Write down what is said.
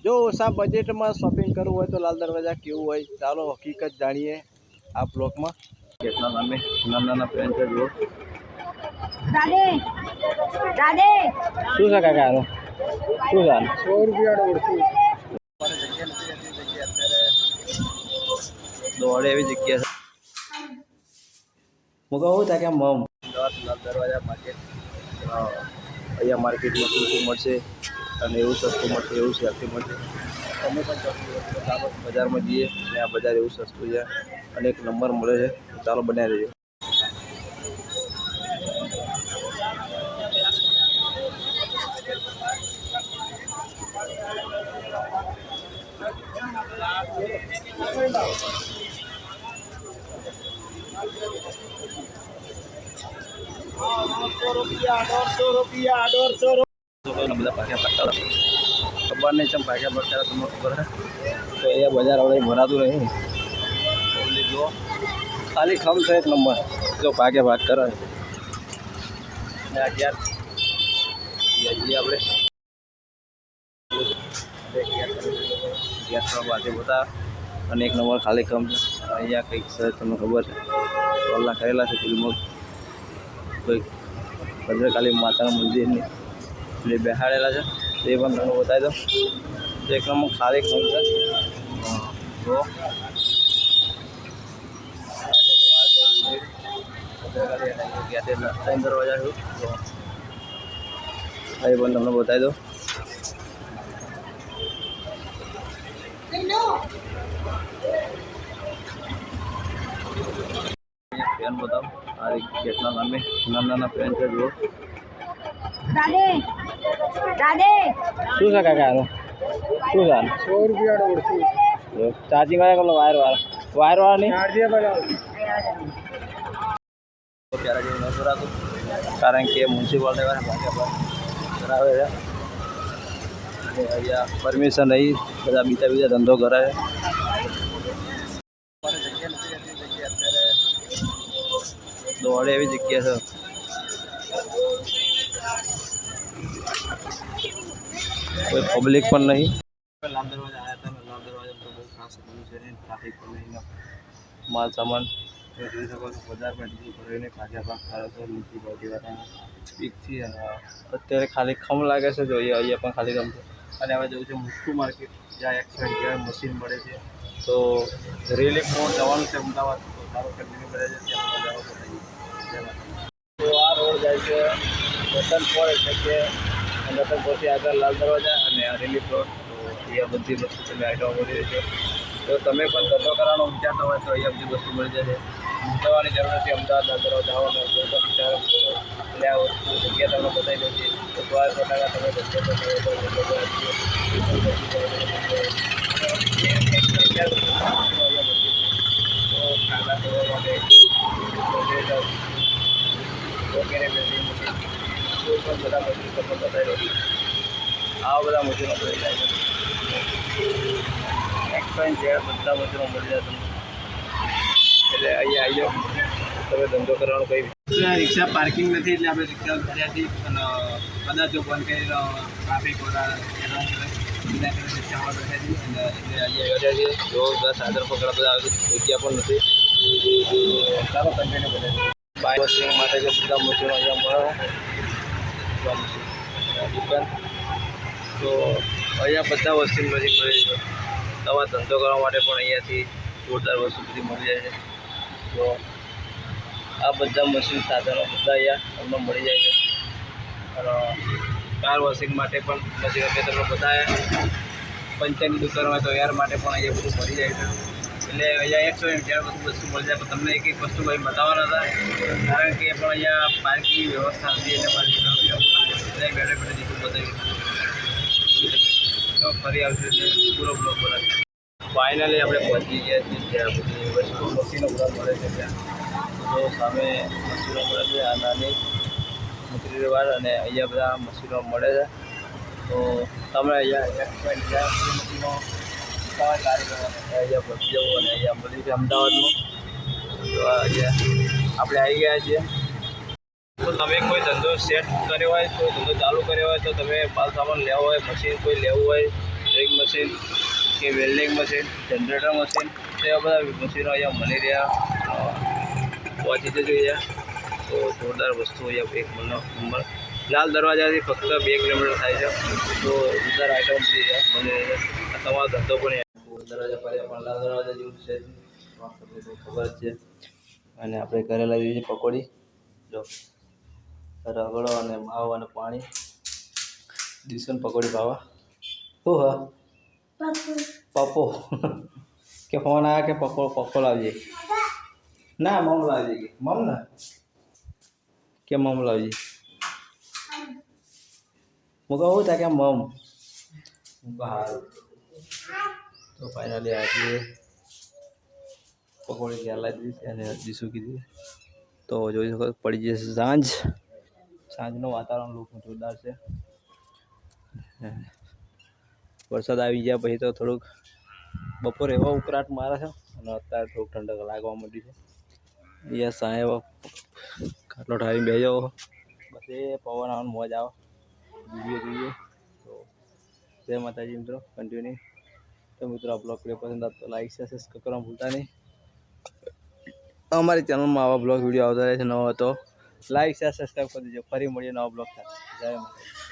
જો ઓછા બજેટમાં શોપિંગ કરવું હોય તો લાલ દરવાજા કેવું હોય ચાલો હકીકત જાણીએ આ બ્લોગમાં. કેટલા નામે નાના પેન છે જુઓ. દાદે દાદે શું છે કાકા આનું શું છે? 100 રૂપિયા દોડે એવી જગ્યા છે. હું કહું ત્યાં કે મમ લાલ દરવાજા માર્કેટ અહીંયા માર્કેટમાં શું શું મળશે અને એવું સસ્તું મળશે એવું સેફટી મળશે. તમે પણ ચાલો બજારમાં જઈએ અને આ બજાર એવું સસ્તું છે અને એક નંબર મળે છે. ચાલો બનાવી રહીએ. બધા પાક્યા પડતા ખબર નહીં ચમ પાક્યા પડતા તમને ખબર છે તો અહીંયા બજાર હવે ભરાતું નહીં. જો ખાલી ખમ છે એક નંબર જો ભાગે ભાગ કરે ને અગિયાર આપણે ગેસ બાજુ બધા અને એક નંબર ખાલી ખમ છે. અહીંયા કંઈક છે તમને ખબર છે ટોલના કરેલા છે ફિલ્મો કોઈક ભદ્રકાલી માતાના મંદિરની એટલે બેહાડેલા છે તે પણ તમને બતાવી દો. એક નંબર ખાલી ખમ છે. તો ત્રણ દરવાજા છું તો એ પણ તમને બતાવી દો. પેન બતાવો આ કેટલા નામે નાના પેન છે જુઓ. દાદે દાદે શું છે કાકા આનું શું છે? 100 રૂપિયા ચાર્જિંગ વાળા વાયર વાળા નહીં ત્યારે જેવું ન કરાતું કારણ કે મ્યુનિસિપાલિટી વાળા કરાવે છે અને અહીંયા પરમિશન રહી બધા બીજા ધંધો કરે છે. દોડે એવી જગ્યા છે. કોઈ પબ્લિક પણ નહીં. લાલ દરવાજા આવ્યા હતા લાલ દરવાજા તો બહુ ખાસ બધું છે નહીં ટ્રાફિક પણ નહીં માલ સામાન જોઈ શકો છો. બજારમાં ડીઝલ ભરીને ભાગ્યા ભાગ કરે છે મ્યુનિસિપાલિટીવાળાના સ્પીકથી. અત્યારે ખાલી ખમ લાગે છે જોઈએ અહીંયા પણ ખાલી ખમ છે. અને હવે જવું છે મોટું માર્કેટ જ્યાં એક્સપેન્ડ મશીન મળે છે. તો રિલીફ મોડ જવાનું છે અમદાવાદ તો સારો કન્ટિન્યુ કરે છે ત્યાં બજારો બતાવીએ. તો આ રોડ જાય છે રતનપોર એટલે કે રતનપોરથી આગળ લાલ દરવાજા અને આ રિલીફ રોડ. તો અહીંયા બધી વસ્તુ તમે આઈટમો મળી રહી છે. તો તમે પણ ધંધો કરવાનો વિચારતા હોય તો અહીંયા બધી વસ્તુ મળી જશે. જવાની જરૂર નથી અમદાવાદ લાલ દરવાજા આવવાનો કોઈ પણ વિચાર એટલે આ વસ્તુ જગ્યા તમને બતાવી દઉં છે. તો 100% તમે આવા બધા મશીનો મળી જાય છે. એક્સપેન્સ છે બધા મશીનો મળી જાય તમને એટલે અહીંયા આવી જાઓ તમે ધંધો કરવાનો કંઈ રિક્ષા પાર્કિંગ નથી એટલે આપણે રિક્ષા કર્યાથી પણ કદાચ જો બંધ કરી ટ્રાફિક વાળા રિક્ષામાં બેઠા છીએ અને એટલે અહીંયા બેઠા છીએ. જો બધા સાધન પકડા બધા આવે જગ્યા પણ નથી. ચાલો કન્ટિન્યુ કરે બાઇક વોશિંગ માટે જે બધા મશીનો અહીંયા મળે દુકાન. તો અહીંયા બધા વોશિંગ મશીન મળે છે. તમારા ધંધો કરવા માટે પણ અહીંયાથી જોરદાર વસ્તુ બધી મળી જાય છે. તો આ બધા મશીન સાધનો બધા અહીંયા તમને મળી જાય છે. અને કાર વોશિંગ માટે પણ મશીનો મેં તમને બતાવ્યા. પંચરની દુકાન હોય તો એર માટે પણ અહીંયા બધું મળી જાય છે. એટલે અહીંયા 100 બધું વસ્તુ મળી જાય. પણ તમને એક વસ્તુ ભાઈ બતાવવાના હતા કારણ કે પણ અહીંયા પાર્કિંગની વ્યવસ્થા હતી એટલે પાર્કિંગ બેઠે બેઠે જેટલું બતાવ્યું તો ફરી આવશે પૂરો બ્લોક બનાવે. ફાઇનલી આપણે પહોંચી ગયા છીએ ત્યાં બધી વસ્તુ મશીનો બધા મળે છે ત્યાં. તો સામે મશીનો મળે છે આ નાની મટીરિયલવાર અને અહીંયા બધા મશીનો મળે છે. તો તમે અહીંયા મશીનો કારીગરો અહીંયા પહોંચી જવું અને અહીંયા મળી છે અમદાવાદમાં. તો અહીંયા આપણે આવી ગયા છીએ. તો તમે કોઈ ધંધો સેટ કર્યો હોય કોઈ ધંધો ચાલુ કર્યો હોય તો તમે માલ સામાન લેવો હોય મશીન કોઈ લેવું હોય ડ્રિંક મશીન મશીન કે વેલ્ડિંગ મશીન, જનરેટર મશીન, તો એવા બધા મશીનો અહીંયા મળી રહ્યા પહોંચી જજો અહીંયા. તો જોરદાર વસ્તુ અહીંયા એક નંબર. લાલ દરવાજાથી ફક્ત 2 કિલોમીટર થાય છે. તો જોરદાર આઈટમ મળી રહે છે. તમારો ધંધો પણ દરવાજા પડ્યા પણ લાલ દરવાજા જેવું છે ખબર જ છે. અને આપણે ઘરે લઈ જઈએ પકોડી. જો રગડો અને માવ અને પાણી દીસન પકોડી ખાવા. શું હા પપ્પો કે ફોન આવ્યા કે પપ્પો લાવજે. ના મમ લાવજે કે મમ ને કે મમ લાવજે. હું કહું ત્યાં કે મમ હું કહું સારું. તો ફાઇનલી આજે પકોડી ત્યાં લાવી દીધી અને દીસું કીધી. તો જોઈ શકો પડી જશે સાંજનું વાતાવરણ લોકો જોરદાર છે. વરસાદ આવી ગયા પછી તો થોડુંક બપોરે એવો ઉકળાટ મારે છે અને અત્યારે થોડુંક ઠંડક લાગવા માંડી છે. અહીંયા સાહેબ ખાટલો ઠારીને બેસી જાઓ બસ એ પવન આવવાનું મોજ આવે વિડીયો જોઈએ. તો જય માતાજી મિત્રો કન્ટિન્યુ. તો મિત્રો આ બ્લોગ વિડીયો પસંદ આવે તો લાઈક શેર સબસ્ક્રાઈબ કરવાનું ભૂલતા નહીં. અમારી ચેનલમાં આવા બ્લોગ વિડીયો આવતા રહે છે. નવો તો લાઈક શેર સબસ્ક્રાઈબ કરી દેજો. ફરી મળીએ નવા બ્લોગ સાથે. જય માતાજી.